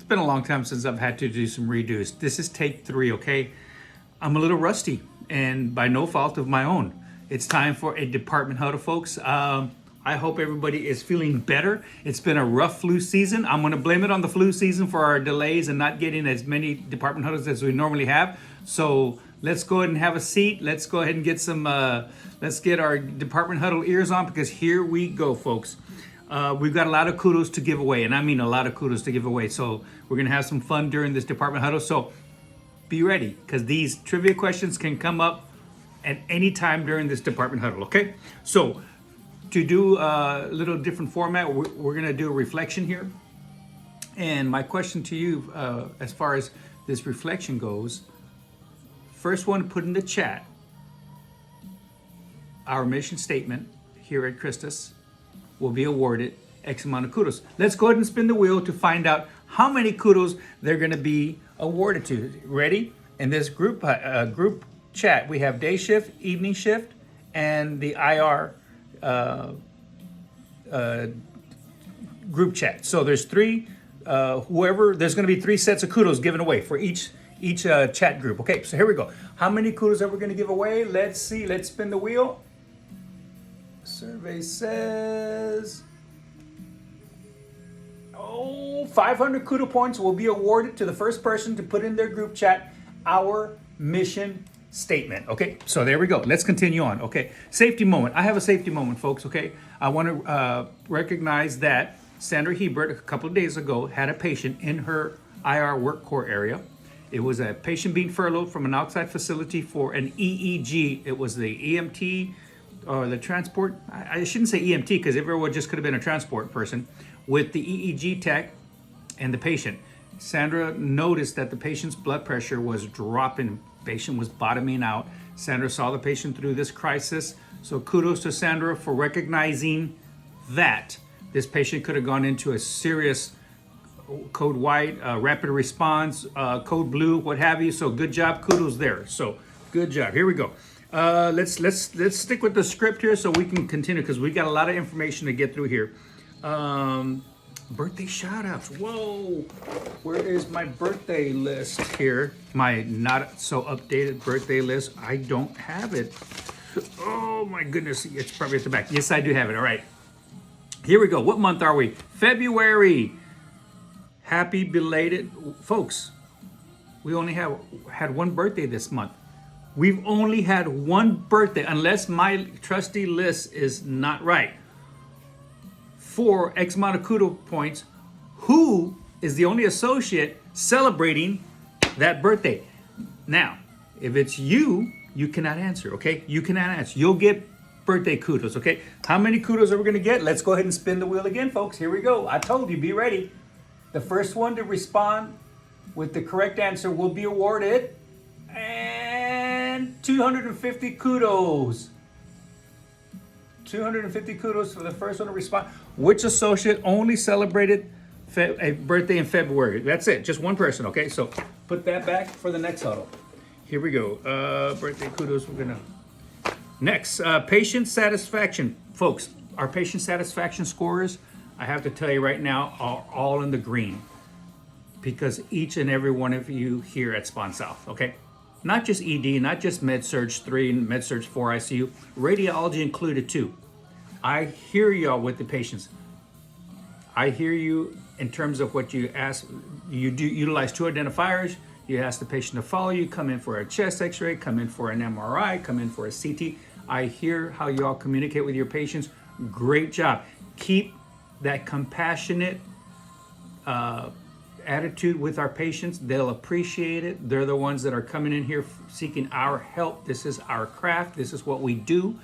been a long time since I've had to do some redos. This is take 3, okay? I'm a little rusty, and by no fault of my own. It's time for a department huddle, folks. I hope everybody is feeling better. It's been a rough flu season. I'm gonna blame it on the flu season for our delays and not getting as many department huddles as we normally have. So let's go ahead and have a seat. Let's go ahead and get some, let's get our department huddle ears on, because here we go, folks. We've got a lot of kudos to give away, and I mean a lot of kudos to give away. So we're gonna have some fun during this department huddle. So be ready, because these trivia questions can come up at any time during this department huddle, okay? So to do a little different format, we're gonna do a reflection here. And my question to you, as far as this reflection goes, first one put in the chat, our mission statement here at Christus will be awarded X amount of kudos. Let's go ahead and spin the wheel to find out how many kudos they're gonna be awarded to. Ready? In this group chat, we have day shift, evening shift, and the IR group chat. So there's three, there's gonna be 3 sets of kudos given away for each chat group. Okay, so here we go. How many kudos are we gonna give away? Let's see, let's spin the wheel. Survey says, 500 kudo points will be awarded to the first person to put in their group chat our mission statement. Okay, so there we go. Let's continue on. Okay, safety moment. I have a safety moment, folks. Okay, I want to recognize that Sandra Hebert a couple of days ago had a patient in her IR work core area. It was a patient being furloughed from an outside facility for an EEG. It was the EMT or the transport. I shouldn't say EMT, because everyone just could have been a transport person, with the EEG tech and the patient. Sandra noticed that the patient's blood pressure was dropping. Patient was bottoming out. Sandra saw the patient through this crisis. So kudos to Sandra for recognizing that this patient could have gone into a serious code white, rapid response, code blue, what have you. So good job, kudos there. So good job. Here we go. Let's stick with the script here so we can continue, because we got a lot of information to get through here. Birthday shout outs. Whoa, where is my birthday list here? My not so updated birthday list. I don't have it. Oh my goodness, it's probably at the back. Yes, I do have it. All right, here we go. What month are we? February. Happy belated, folks. We only had one birthday this month. We've only had one birthday, unless my trusty list is not right. For X amount of kudo points, who is the only associate celebrating that birthday? Now, if it's you, you cannot answer, okay? You cannot answer. You'll get birthday kudos, okay? How many kudos are we gonna get? Let's go ahead and spin the wheel again, folks. Here we go. I told you, be ready. The first one to respond with the correct answer will be awarded, and 250 kudos. 250 kudos for the first one to respond. Which associate only celebrated a birthday in February? That's it, just one person, okay? So put that back for the next huddle. Here we go, birthday kudos, we're gonna. Next, patient satisfaction. Folks, our patient satisfaction scores, I have to tell you right now, are all in the green, because each and every one of you here at Spawn South, okay? Not just ED, not just Med-Surg 3 and Med-Surg 4 ICU, radiology included too. I hear y'all with the patients. I hear you in terms of what you ask. You do utilize 2 identifiers. You ask the patient to follow you, come in for a chest x-ray, come in for an MRI, come in for a CT. I hear how y'all communicate with your patients. Great job. Keep that compassionate attitude with our patients. They'll appreciate it. They're the ones that are coming in here seeking our help. This is our craft. This is what we do.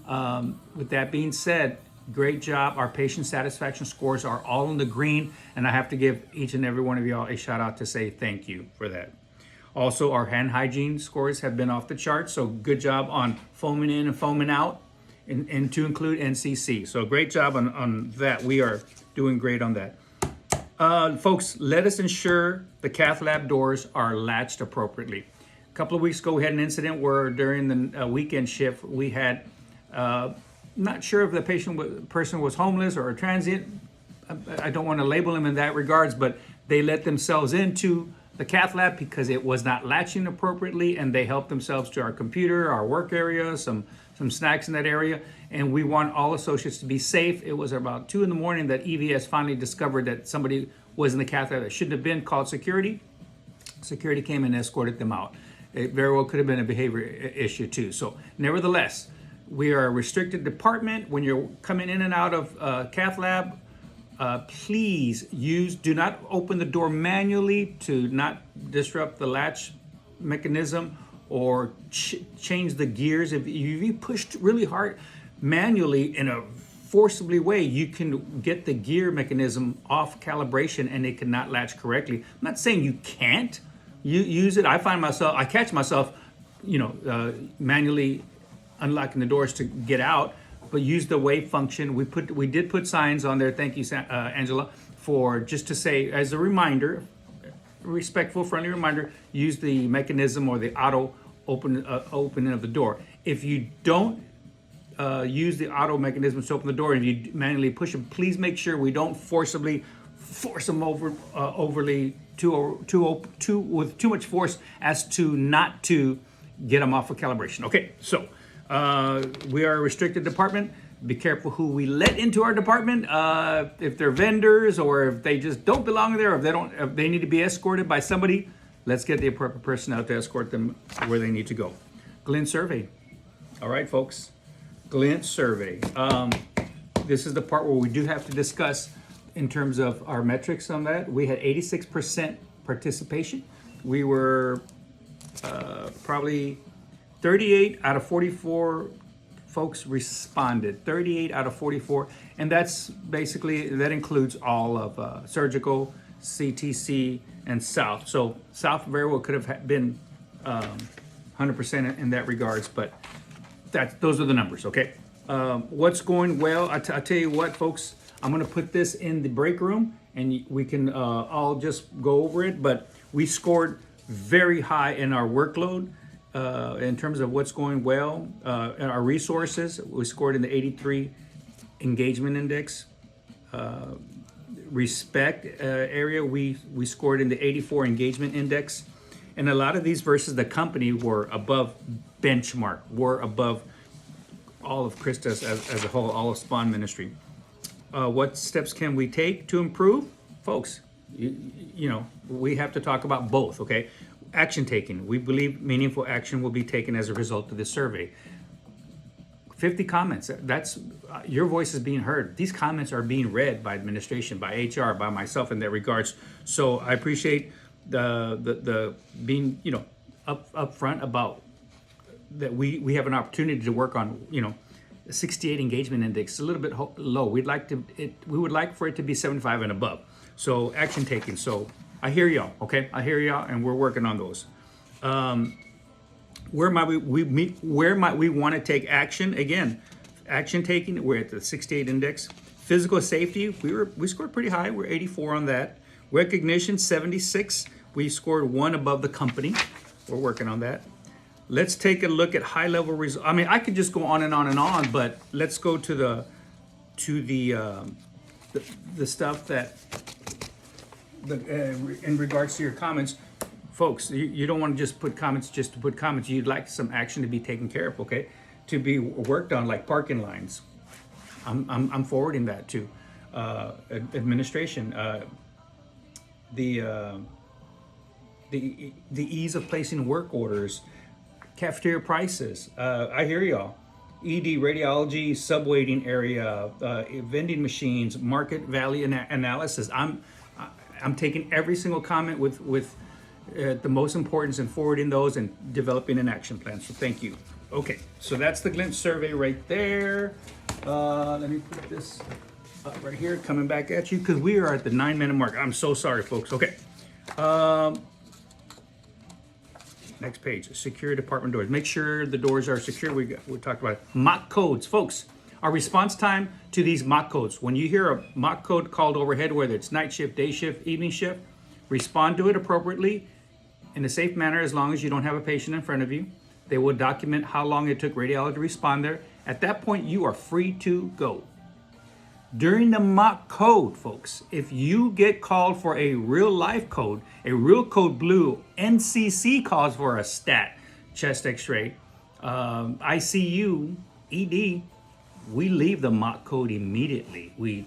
With that being said, great job. Our patient satisfaction scores are all in the green, and I have to give each and every one of y'all a shout out to say thank you for that. Also, our hand hygiene scores have been off the charts, so good job on foaming in and foaming out, and to include NCC. So great job on that. We are doing great on that. Folks, let us ensure the cath lab doors are latched appropriately. A couple of weeks ago, we had an incident where during the weekend shift, we had, not sure if the person was homeless or a transient. I don't want to label him in that regards, but They let themselves into the cath lab because it was not latching appropriately, and they helped themselves to our computer, our work area, some snacks in that area. And we want all associates to be safe. It was about 2 in the morning that EVS finally discovered that somebody was in the cath lab that shouldn't have been, called security. Security came and escorted them out. It very well could have been a behavior issue too. So nevertheless, we are a restricted department. When you're coming in and out of cath lab, please do not open the door manually to not disrupt the latch mechanism or change the gears. If you pushed really hard manually in a forcibly way, you can get the gear mechanism off calibration and it cannot latch correctly. I'm not saying you can't use it. I catch myself, manually unlocking the doors to get out, but use the wave function. We did put signs on there. Thank you, Angela, for just to say as a reminder, respectful, friendly reminder. Use the mechanism or the auto opening of the door. If you don't use the auto mechanism to open the door, and you manually push them, please make sure we don't force them overly with too much force as to not to get them off of calibration. Okay, so we are a restricted department. Be careful who we let into our department. If they're vendors or if they just don't belong there, or if they need to be escorted by somebody, let's get the appropriate person out to escort them where they need to go. Glint survey. All right, folks. Glint survey. This is the part where we do have to discuss in terms of our metrics on that. We had 86% participation. We were probably 38 out of 44 folks responded. 38 out of 44, and that includes all of surgical, CTC, and South. So South very well could have been 100% in that regards, but those are the numbers. Okay. What's going well? I tell you what, folks. I'm going to put this in the break room, and we can all just go over it. But we scored very high in our workload in terms of what's going well. In our resources, we scored in the 83 engagement index. Respect area, we scored in the 84 engagement index. And a lot of these versus the company were above benchmark, were above all of Christus as a whole, all of Spawn Ministry. What steps can we take to improve? Folks, we have to talk about both, okay? Action taking. We believe meaningful action will be taken as a result of this survey. 50 comments. That's your voice is being heard. These comments are being read by administration, by HR, by myself in that regards. So I appreciate the being up front about that. We have an opportunity to work on 68 engagement index, a little bit low. We would like for it to be 75 and above. So action taking. So I hear y'all, okay? I hear y'all, and we're working on those. Where might we want to take action? Again, action taking, we're at the 68 index. Physical safety, we scored pretty high. We're 84 on that. Recognition, 76. We scored 1 above the company. We're working on that. Let's take a look at high level results. I mean, I could just go on and on and on, but let's go to the stuff that in regards to your comments. Folks, you don't want to just put comments just to put comments. You'd like some action to be taken care of, okay? To be worked on, like parking lines. I'm forwarding that to administration. The ease of placing work orders, cafeteria prices. I hear y'all. ED, radiology, subwaiting area, vending machines, market value analysis. I'm taking every single comment with the most importance and forwarding those and developing an action plan. So thank you. Okay, so that's the Glint survey right there. Let me put this up right here, coming back at you, because we are at the 9-minute mark. I'm so sorry, folks. Okay. Next page, secure department doors. Make sure the doors are secure. We talked about mock codes. Folks, our response time to these mock codes. When you hear a mock code called overhead, whether it's night shift, day shift, evening shift, respond to it appropriately in a safe manner as long as you don't have a patient in front of you. They will document how long it took radiology to respond there. At that point, you are free to go. During the mock code, folks, if you get called for a real life code, a real code blue, NCC calls for a stat, chest x-ray, ICU, ED, we leave the mock code immediately. We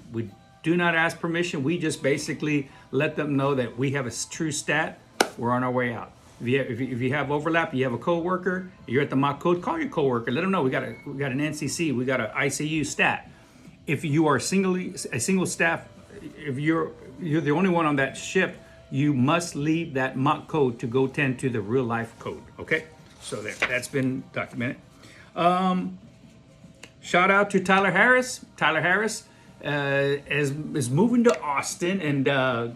do not ask permission. We just basically let them know that we have a true stat. We're on our way out. If you have overlap, you have a coworker, you're at the mock code, call your coworker. Let them know we got an NCC, we got an ICU stat. If you are a single staff, if you're the only one on that ship, you must leave that mock code to go tend to the real life code. Okay, so that's been documented. Shout out to Tyler Harris. Tyler Harris is moving to Austin, and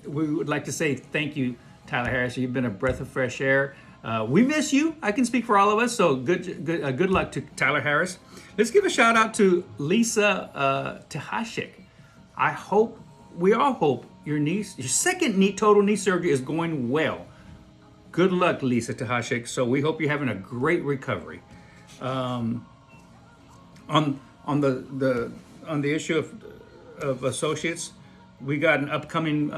we would like to say thank you, Tyler Harris. You've been a breath of fresh air. We miss you. I can speak for all of us. So good luck to Tyler Harris. Let's give a shout out to Lisa Tahashik. We all hope your second total knee surgery is going well. Good luck, Lisa Tahashik. So we hope you're having a great recovery. On the issue of associates, we got an upcoming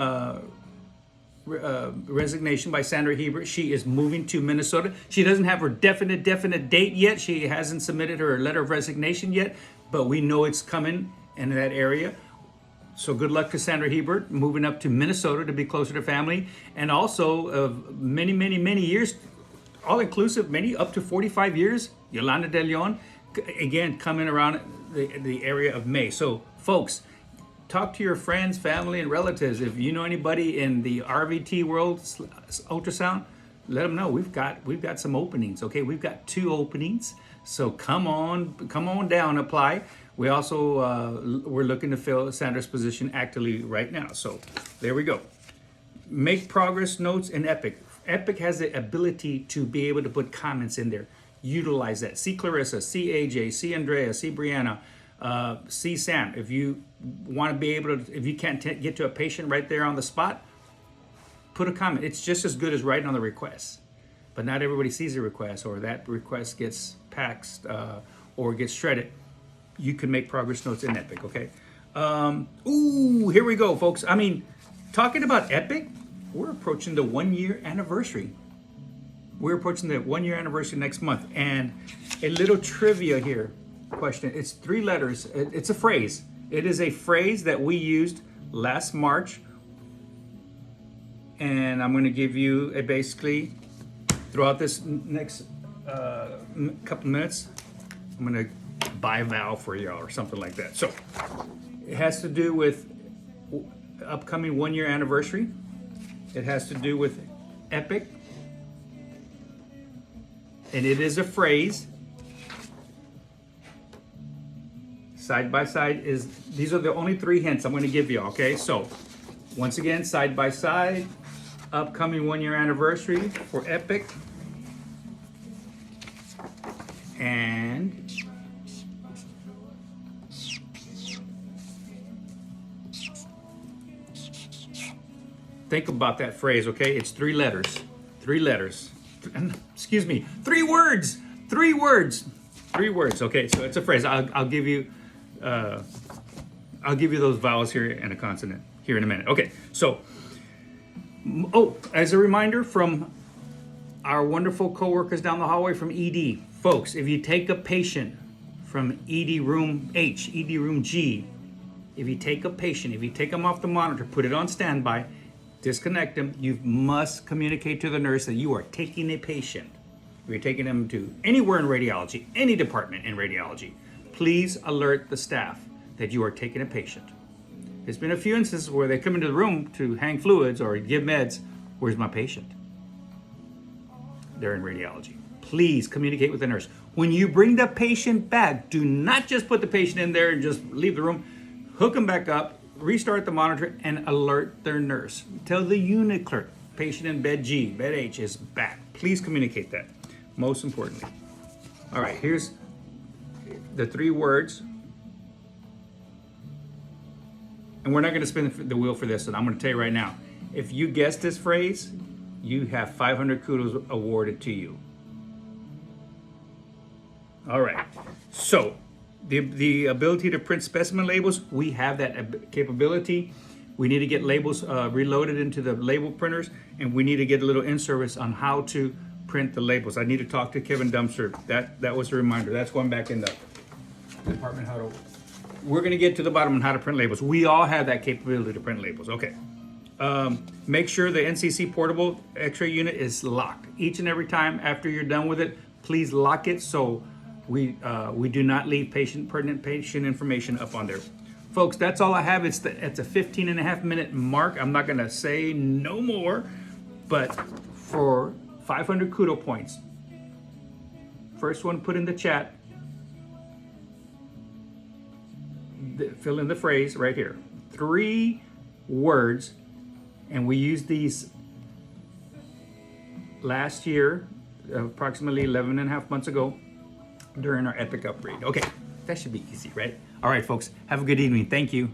resignation by Sandra Hebert. She is moving to Minnesota. She doesn't have her definite date yet. She hasn't submitted her letter of resignation yet, but we know it's coming in that area. So good luck to Sandra Hebert moving up to Minnesota to be closer to family, and also many years, all inclusive, many up to 45 years. Yolanda De Leon, again coming around the area of May. So folks, talk to your friends, family, and relatives. If you know anybody in the RVT world, ultrasound, let them know we've got some openings. Okay, we've got 2 openings. So come on down, apply. We also we're looking to fill Sandra's position actively right now. So there we go. Make progress notes in Epic. Epic has the ability to be able to put comments in there. Utilize that. See Clarissa, see AJ, see Andrea, see Brianna. See Sam. If you want to be able to, if you can't get to a patient right there on the spot, put a comment. It's just as good as writing on the request. But not everybody sees the request, or that request gets paxed or gets shredded. You can make progress notes in Epic, okay? Here we go, folks. I mean, talking about Epic, we're approaching the 1-year anniversary. We're approaching the 1-year anniversary next month. And a little trivia here. Question. It's 3 letters. It's a phrase. It is a phrase that we used last March, and I'm going to give you basically throughout this next couple minutes. I'm going to buy a vowel for y'all or something like that. So it has to do with upcoming 1-year anniversary. It has to do with Epic, and it is a phrase. Side by side these are the only 3 hints I'm going to give you, okay? So, once again, side by side, upcoming 1-year anniversary for Epic. And think about that phrase, okay? It's 3 letters. 3 letters. Excuse me. 3 words. 3 words. 3 words. Okay, so it's a phrase. I'll give you those vowels here and a consonant here in a minute. Okay, so, as a reminder from our wonderful coworkers down the hallway from ED, folks, if you take a patient from ED room H, ED room G, if you take them off the monitor, put it on standby, disconnect them, you must communicate to the nurse that you are taking a patient. You're taking them to anywhere in radiology, any department in radiology. Please alert the staff that you are taking a patient. There's been a few instances where they come into the room to hang fluids or give meds. Where's my patient? They're in radiology. Please communicate with the nurse. When you bring the patient back, do not just put the patient in there and just leave the room. Hook them back up, restart the monitor, and alert their nurse. Tell the unit clerk, patient in bed G, bed H is back. Please communicate that, most importantly. All right, here's the 3 words. And we're not going to spin the wheel for this, and I'm going to tell you right now. If you guess this phrase, you have 500 kudos awarded to you. All right. So The ability to print specimen labels, we have that capability. We need to get labels reloaded into the label printers, and we need to get a little in-service on how to print the labels. I need to talk to Kevin Dumpster. That was a reminder. That's going back in the department Huddle. We're gonna get to the bottom on how to print labels. We all have that capability to print labels. Okay. Make sure the NCC portable X-ray unit is locked. Each and every time after you're done with it, please lock it so we do not leave pertinent patient information up on there. Folks, that's all I have. It's a 15.5-minute mark. I'm not gonna say no more, but for 500 kudo points, first one put in the chat, fill in the phrase right here. 3 words, and we used these last year, approximately 11.5 months ago, during our Epic upgrade. Okay, that should be easy, right? All right, folks, have a good evening. Thank you.